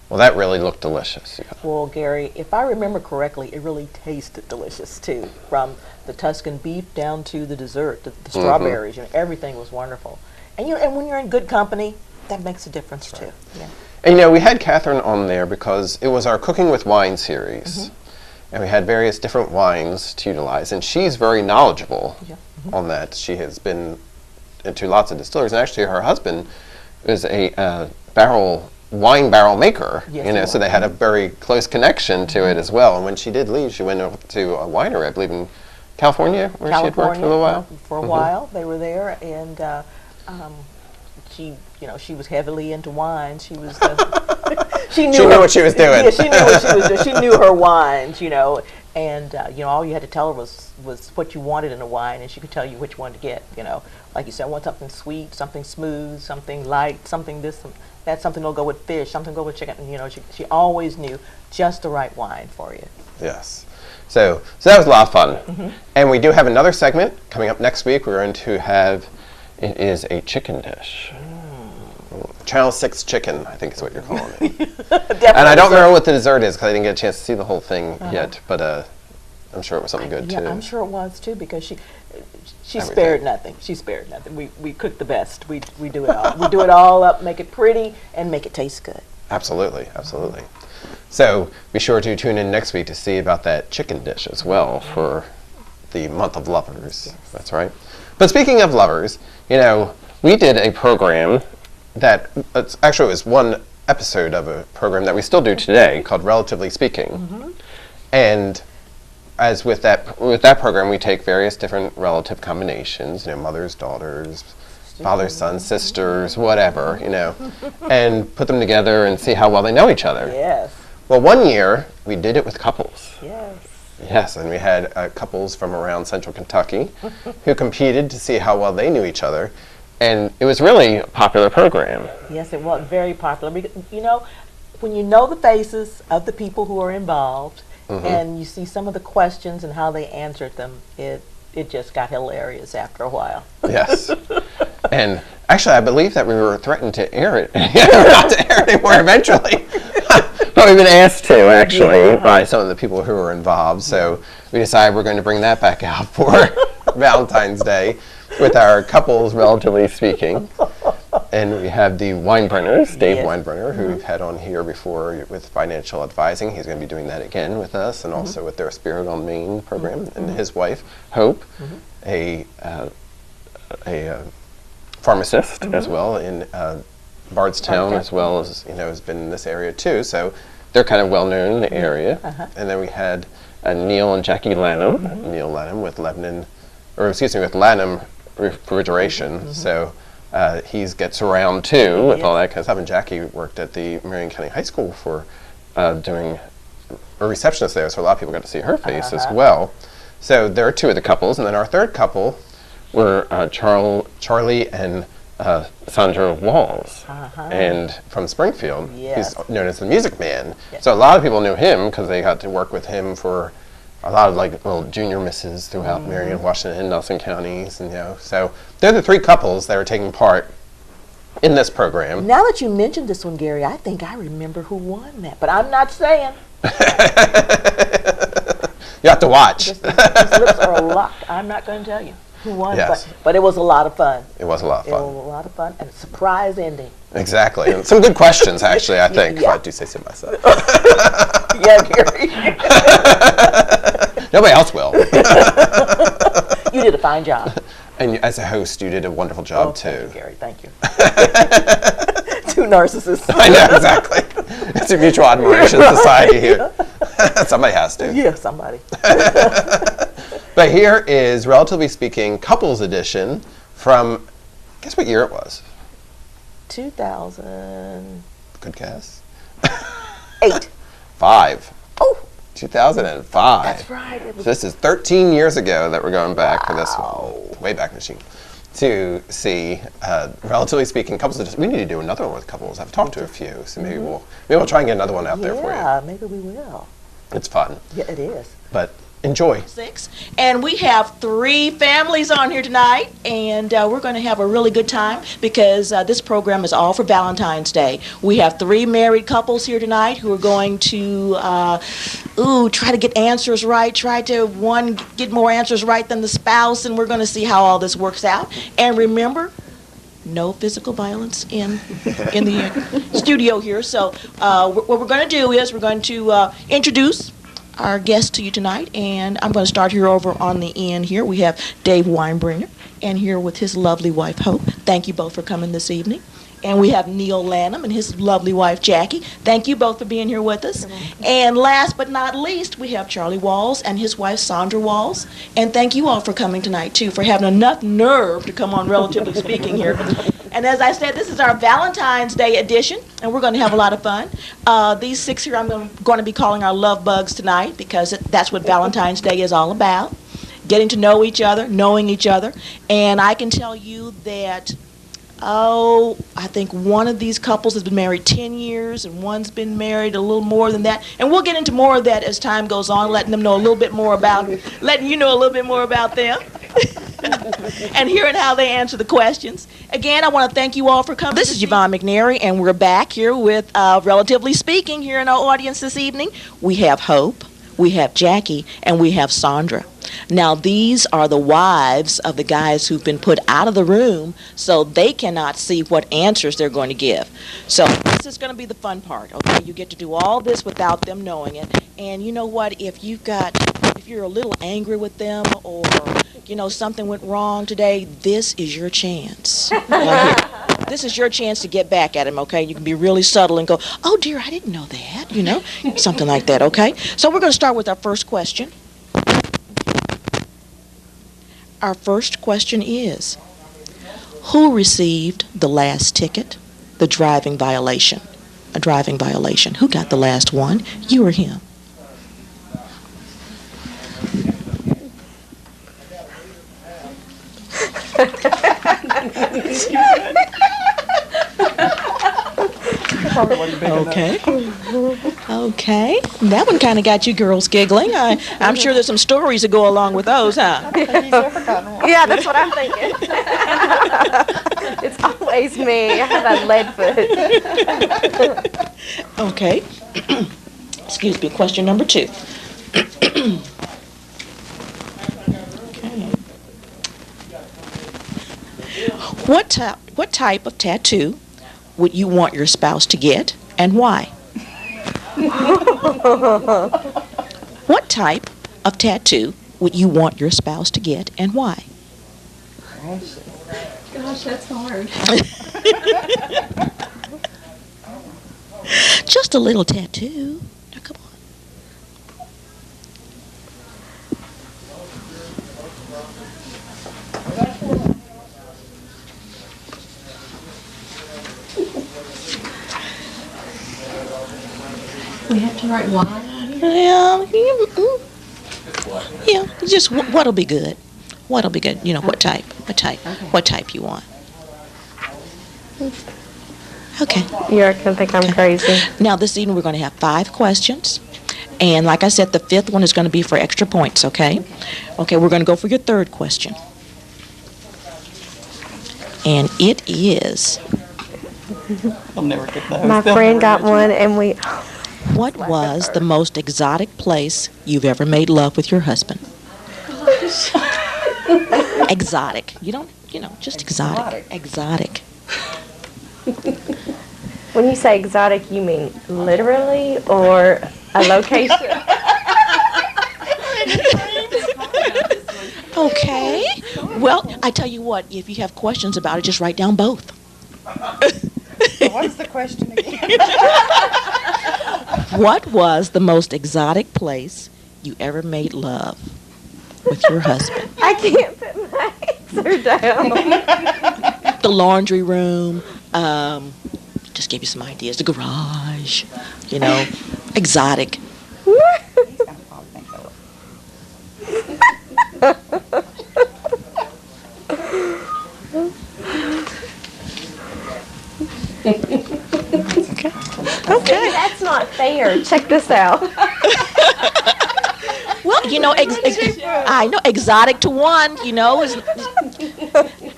Well, that really looked delicious. Yeah. Well, Gary, if I remember correctly, it really tasted delicious too. From the Tuscan beef down to the dessert, the strawberries, everything was wonderful. And when you're in good company, that makes a difference too. Yeah. And we had Catherine on there because it was our Cooking with Wine series. And we had various different wines to utilize. And she's very knowledgeable on that. She has been into lots of distilleries. And actually her husband is a wine barrel maker. Yes, so they had a very close connection to it as well. And when she did leave, she went over to a winery, I believe in California, where she had worked for a little while. For a while, they were there, and she was heavily into wine. She was. She knew what she was doing. Yeah, she knew what she was doing. She knew her wines, and all you had to tell her was what you wanted in a wine, and she could tell you which one to get. Like you said, I want something sweet, something smooth, something light, something this, that, something that'll go with fish, something go with chicken. She always knew just the right wine for you. Yes. So that was a lot of fun. And we do have another segment coming up next week. We're going to have, it is a chicken dish. Channel 6 chicken, I think is what you're calling it. And I don't remember what the dessert is because I didn't get a chance to see the whole thing yet, but I'm sure it was something good too. I'm sure it was too, because she spared nothing. She spared nothing. We cook the best. We do it all. We do it all up, make it pretty, and make it taste good. Absolutely, absolutely. So be sure to tune in next week to see about that chicken dish as well for the month of lovers. Yes. That's right. But speaking of lovers, we did a program that it was one episode of a program that we still do today called Relatively Speaking. And as with that program, we take various different relative combinations, mothers, daughters, fathers, sons, sisters, whatever, and put them together and see how well they know each other. Yes. Well, one year we did it with couples. Yes. Yes, and we had couples from around central Kentucky who competed to see how well they knew each other. And it was really a popular program. Yes, it was very popular. Because, when you know the faces of the people who are involved and you see some of the questions and how they answered them, it just got hilarious after a while. Yes. And actually, I believe that we were threatened to air it. Not to air it anymore eventually. But we've been asked to, actually, by some of the people who were involved. So we decided we're going to bring that back out for Valentine's Day with our couples, Relatively Speaking. And we have the Winebrenners, Dave Weinbrenner, who we've had on here before with financial advising. He's going to be doing that again with us, and also with their Spirit on Main program. And his wife, Hope, a pharmacist as well in Bardstown, as well as, has been in this area too. So they're kind of well known in the area. And then we had Neil and Jackie Lanham. Neil Lanham with Lanham Refrigeration. So he gets around too with all that kind of stuff. And Jackie worked at the Marion County High School for doing a receptionist there, so a lot of people got to see her face as well. So there are two of the couples, and then our third couple were Charlie and Sandra Walls, and from Springfield. He's known as the Music Man. So a lot of people knew him because they got to work with him for a lot of little junior misses throughout Marion, Washington, and Nelson counties, and so they're the three couples that are taking part in this program. Now that you mentioned this one, Gary, I think I remember who won that, but I'm not saying. You have to watch. These lips are locked. I'm not going to tell you who won, but it was a lot of fun. It was a lot of fun. It was a lot of fun, and a surprise ending. Exactly, and some good questions, actually, I think, if I do say so myself. Yeah, Gary. Nobody else will. You did a fine job. And as a host, you did a wonderful job, too. Thank you, Gary, thank you. Two narcissists. I know, exactly. It's a mutual admiration society here. Somebody has to. Yeah, somebody. But here is, Relatively Speaking, Couples Edition from, guess what year it was? 2000. Good guess. 8. 5. Oh. 2005. That's right. So this is 13 years ago that we're going back for this one, way back machine, to see, Relatively Speaking, Couples Edition. We need to do another one with couples. I've talked to a few, so maybe we'll try and get another one out there for you. Yeah, maybe we will. It's fun. Yeah, it is. But Enjoy. 6. And we have 3 families on here tonight, and we're going to have a really good time because this program is all for Valentine's Day. We have 3 married couples here tonight who are going to try to get answers right, one get more answers right than the spouse, and we're going to see how all this works out. And remember, no physical violence in the studio here. So what we're going to do is we're going to introduce our guest to you tonight, and I'm going to start here over on the end here. We have Dave Weinbringer, and here with his lovely wife, Hope. Thank you both for coming this evening. And we have Neil Lanham and his lovely wife, Jackie. Thank you both for being here with us. And last but not least, we have Charlie Walls and his wife, Sandra Walls. And thank you all for coming tonight, too, for having enough nerve to come on, relatively speaking, here. And as I said, this is our Valentine's Day edition, and we're going to have a lot of fun. These 6 here I'm going to be calling our love bugs tonight because that's what Valentine's Day is all about, getting to know each other, knowing each other. And I can tell you that, I think one of these couples has been married 10 years, and one's been married a little more than that. And we'll get into more of that as time goes on, letting you know a little bit more about them. And hearing how they answer the questions. Again, I want to thank you all for coming. This is Yvonne McNary, and we're back here with, relatively speaking, here in our audience this evening. We have Hope, we have Jackie, and we have Sandra. Now, these are the wives of the guys who've been put out of the room, so they cannot see what answers they're going to give. So this is going to be the fun part, okay? You get to do all this without them knowing it. And you know what? If you're a little angry with them, or something went wrong today, this is your chance. Right here. This is your chance to get back at him, okay? You can be really subtle and go, "Oh dear, I didn't know that," something like that, okay? So we're going to start with our first question. Our first question is, who received the last ticket, the driving violation? A driving violation. Who got the last one? You or him? Okay. That one kind of got you girls giggling. I'm sure there's some stories that go along with those, huh? Yeah, that's what I'm thinking. It's always me. I have that lead foot. Okay. Excuse me. Question number 2. Okay. What type of tattoo would you want your spouse to get, and why? What type of tattoo would you want your spouse to get, and why? Gosh, that's hard. Just a little tattoo. Now, come on. We have to write why. Yeah, just what'll be good. What'll be good. What type. Okay. What type you want. Okay. You're going to think I'm crazy. Now, this evening we're going to have 5 questions. And like I said, the 5th one is going to be for extra points, okay? Okay, we're going to go for your 3rd question. And it is... I'll never get those. My friend got one, and we... What was the most exotic place you've ever made love with your husband? Exotic. You don't, just exotic. Exotic. When you say exotic, you mean literally or a location? Okay. Well, I tell you what, if you have questions about it, just write down both. What is the question again? What was the most exotic place you ever made love with your husband? I can't put my answer down. The laundry room, just give you some ideas. The garage, exotic. Okay. That's not fair. Check this out. Well, I know exotic to one, is,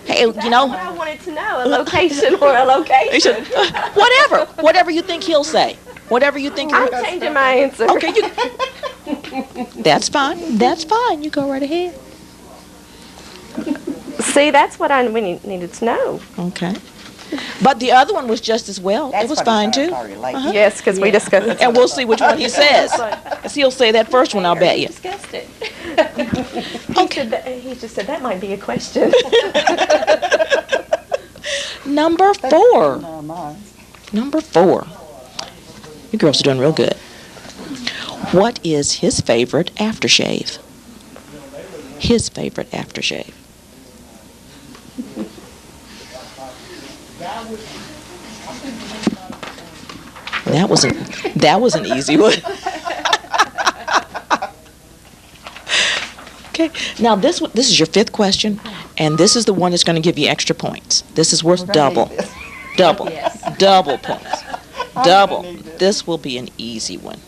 hey, I wanted to know a location or a location. whatever you think he'll say. Whatever you think. I'm changing my answer. Okay, that's fine. That's fine. You go right ahead. See, that's what we needed to know. Okay. But the other one was just as well. It was fine too. Yes, because we discussed it. And we'll see which one he says. 'Cause he'll say that first one, I'll bet you. Discussed it. He just said that might be a question. Number 4. Number 4. You girls are doing real good. What is his favorite aftershave? His favorite aftershave. That was an easy one. Okay. Now this is your 5th question, and this is the one that's going to give you extra points. This is worth double points. Double. This will be an easy one.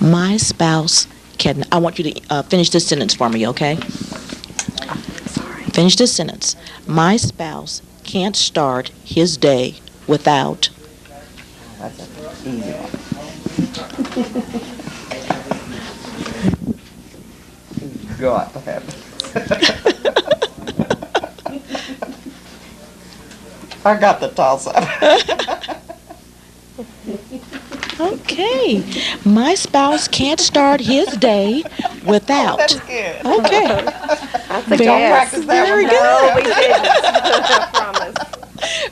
My spouse can. I want you to finish this sentence for me, okay? Finish this sentence. My spouse can't start his day without. That's an easy one. Got to have it. I got the toss up. Okay. My spouse can't start his day without. That's good. Okay. That's a Don't practice that Very one. good. No, we didn't. I promise.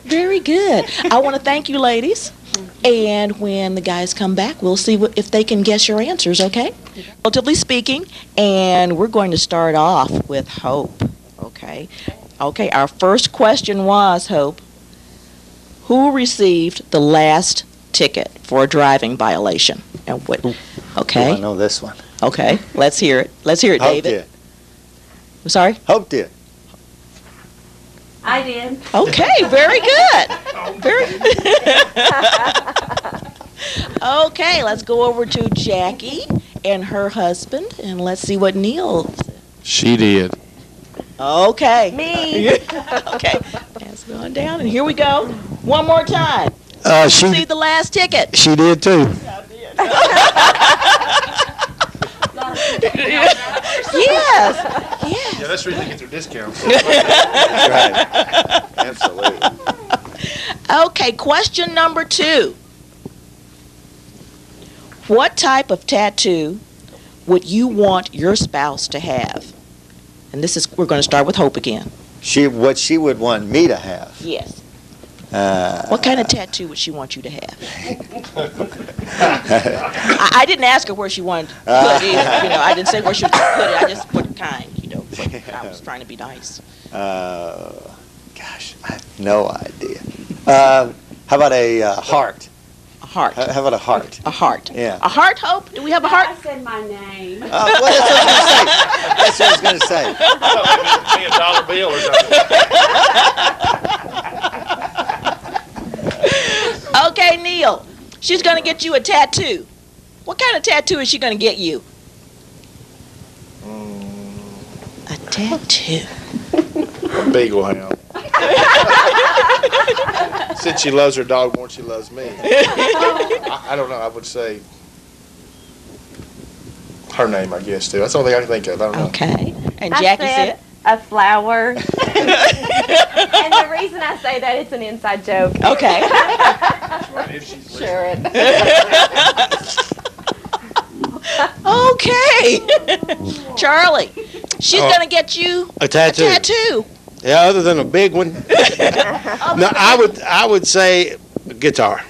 Very good. I want to thank you, ladies. And when the guys come back, we'll see if they can guess your answers, okay? Relatively speaking, and we're going to start off with Hope, okay? Okay, our first question was, Hope, who received the last ticket for a driving violation? And what? Okay. I know this one. Okay, let's hear it. Let's hear it, Hope David. did. I'm sorry? Hope did. I did. Okay, very good. Okay, let's go over to Jackie and her husband, and let's see what Neil. She did. Okay. Me. Okay, pass it on down, and here we go. One more time. See the last ticket. She did too. Yes. Yeah, that's the reason they get their discounts. Right. Absolutely. Okay, question number 2. What type of tattoo would you want your spouse to have? And we're going to start with Hope again. What she would want me to have. Yes. What kind of tattoo would she want you to have? I didn't ask her where she wanted to put it either. I didn't say where she would put it. I just put kind, but I was trying to be nice. Gosh, I have no idea. How about a heart? A heart. How about a heart? A heart. Yeah. A heart, Hope? Do we have a heart? I said my name. Well, that's what I was going to say. That's what I was going to say. Be a dollar bill or something. Okay, Neil. She's going to get you a tattoo. What kind of tattoo is she going to get you? A tattoo. A beagle hound. Since she loves her dog more than she loves me. I don't know. I would say her name, I guess, too. That's the only thing I can think of. I don't know. Okay. And I Jackie said said? a flower. And the reason I say that, it's an inside joke. Okay. If she's Share it. Okay. Charlie, she's going to get you A tattoo. a tattoo. Yeah, other than a big one. No, I would say guitar.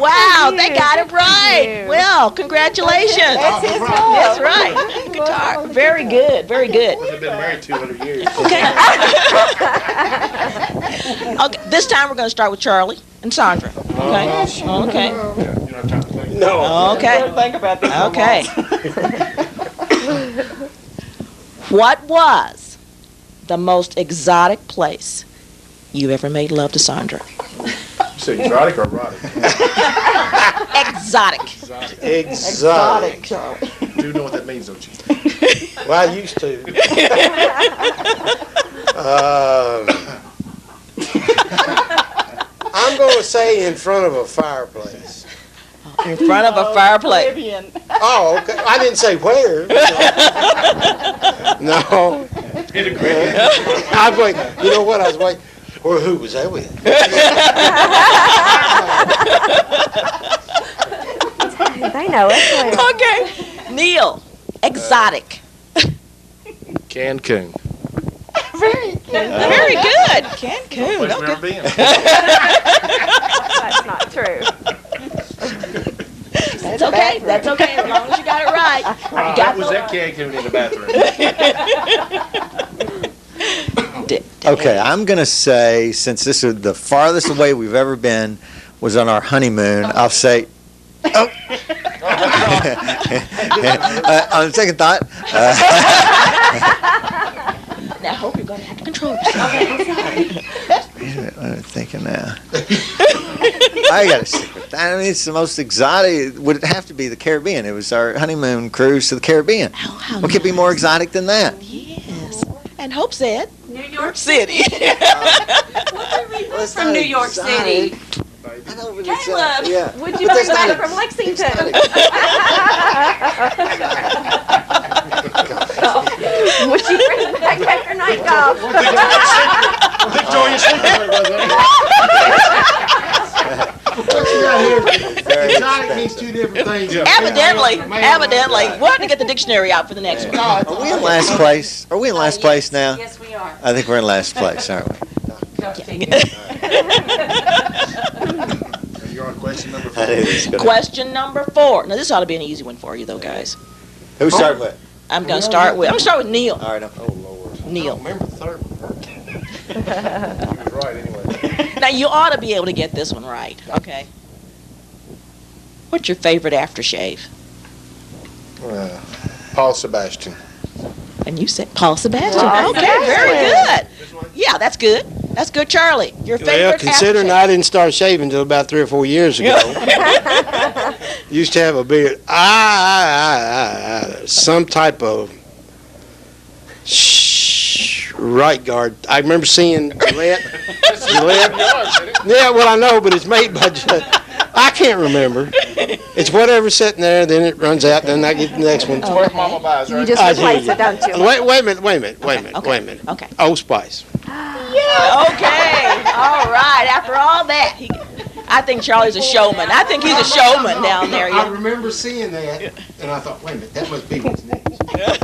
Wow, you. they got it Good right. you. Well, congratulations. That's his That's right. Guitar. Very good. Very good. They've been married 200 years. Okay. Okay. This time we're going to start with Charlie and Sandra. Okay. Okay. You don't have time to think. No. Okay. Think about this. Okay. What was the most exotic place you ever made love to Sandra? So exotic or erotic? Exotic. Exotic. Charlie. You do know what that means, don't you? Well, I used to. I'm going to say in front of a fireplace. In front of a fireplace. Oh, okay. I didn't say where. No. I was waiting. You know what? I was waiting. Or who was that with? They know it. Okay. Neil, exotic. Cancun. Very good. Cancun. Place Okay. never been. That's not true. That's okay. That's okay. As long as you got it right. You got Was the- that Cancun in the bathroom? Okay, I'm going to say, since this is the farthest away we've ever been, was on our honeymoon, I'll say, oh. On second thought, Now, I hope you're going to have to control yourself. wait a minute, I'm thinking now. I got to stick with that. I mean, it's the most exotic. Would it have to be the Caribbean? It was our honeymoon cruise to the Caribbean. How What could be more exotic than that? Yes. And Hope said New York City. from New York City. I know, but Caleb, yeah. Would you But bring that's not back from Lexington? Would you bring back after night golf? Victoria's Secret was Very Exotic means expensive. two different things. Evidently. We'll have to get the dictionary out for the next one. Are we in last place? Are we in last place now? Yes, we are. I think we're in last place, aren't we? You're on question number I 4. knew this was gonna- Question number 4. Now, this ought to be an easy one for you, though, guys. Who started with? I'm going to start with Neil. All right. Oh, Lord. Neil. Remember the third one. He was right anyway. Now, you ought to be able to get this one right, okay? What's your favorite aftershave? Paul Sebastian. And you said Paul Sebastian. Okay, very good. Yeah, that's good. That's good, Charlie. Your Well, favorite considering I didn't start shaving until about 3 or 4 years ago. Used to have a beard. Some type of right guard. I remember seeing Gillette. Yeah, well, I know, but it's made by. I can't remember. It's whatever's sitting there, then it runs out, then I get the next one. Where Mama buys, right? You just I replace hear it, don't you? Wait a minute. Okay. Old Spice. Okay. All right. After all that, I think Charlie's a showman. I think he's a showman down there. I Yeah. remember seeing that, and I thought, wait a minute, that must be what's next. Yeah,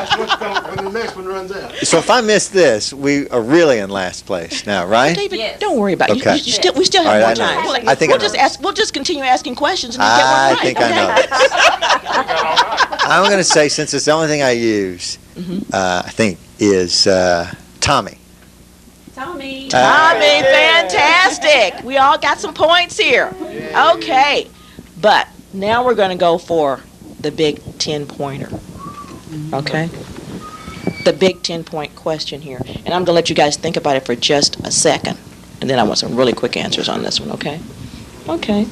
it's what's going, when the next one runs out. So if I miss this, we are really in last place now, right? David, Yes. don't worry about it. Okay. We still have All more right, I time. know. We'll, I think I we'll just know. ask. We'll just continue asking questions and then I get one right. think okay? I know. I'm going to say, since it's the only thing I use, I think, is Tommy. Tommy. Tommy, fantastic. We all got some points here. Okay. But now we're going to go for the big 10-pointer. Okay? The big 10-point question here. And I'm going to let you guys think about it for just a second. And then I want some really quick answers on this one, okay? Okay.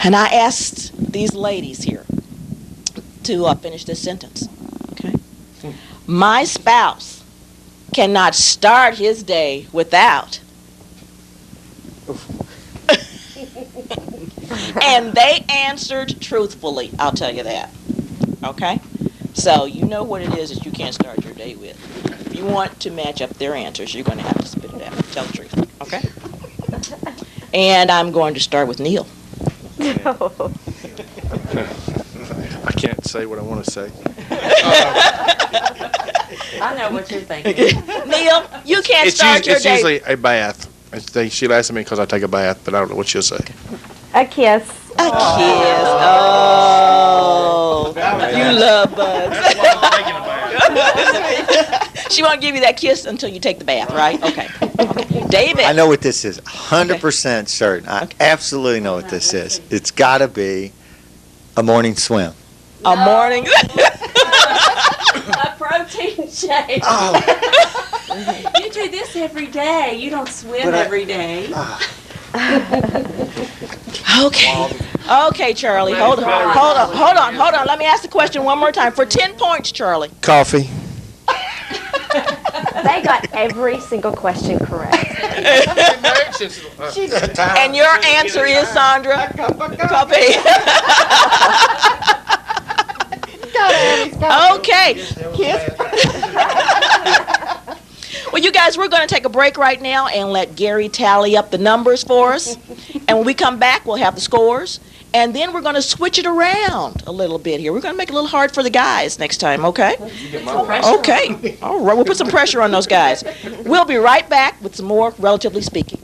And I asked these ladies here to finish this sentence, okay? My spouse cannot start his day without. And they answered truthfully, I'll tell you that. Okay? So you know what it is that you can't start your day with. If you want to match up their answers, you're going to have to spit it out. Tell the truth. Okay? And I'm going to start with Neil. I can't say what I want to say. I know what you're thinking. Neil, you can't start your It's day. usually a bath. I think she'll ask me because I take a bath, but I don't know what she'll say. A kiss. A kiss. Oh, you love bugs. She won't give you that kiss until you take the bath, right? Okay. David. I know what this is. 100% certain. I absolutely know what this is. It's got to be a morning swim. A morning. A protein shake. Oh, You do this every day. You don't swim But I- every day. Okay. Okay, Charlie. Hold on. Let me ask the question one more time. For 10 points, Charlie. Coffee. They got every single question correct. And your answer is, Sandra? Coffee. Okay. Well, you guys, we're going to take a break right now and let Gary tally up the numbers for us. And when we come back, we'll have the scores. And then we're going to switch it around a little bit here. We're going to make it a little hard for the guys next time, okay? Okay. All right. We'll put some pressure on those guys. We'll be right back with some more Relatively Speaking.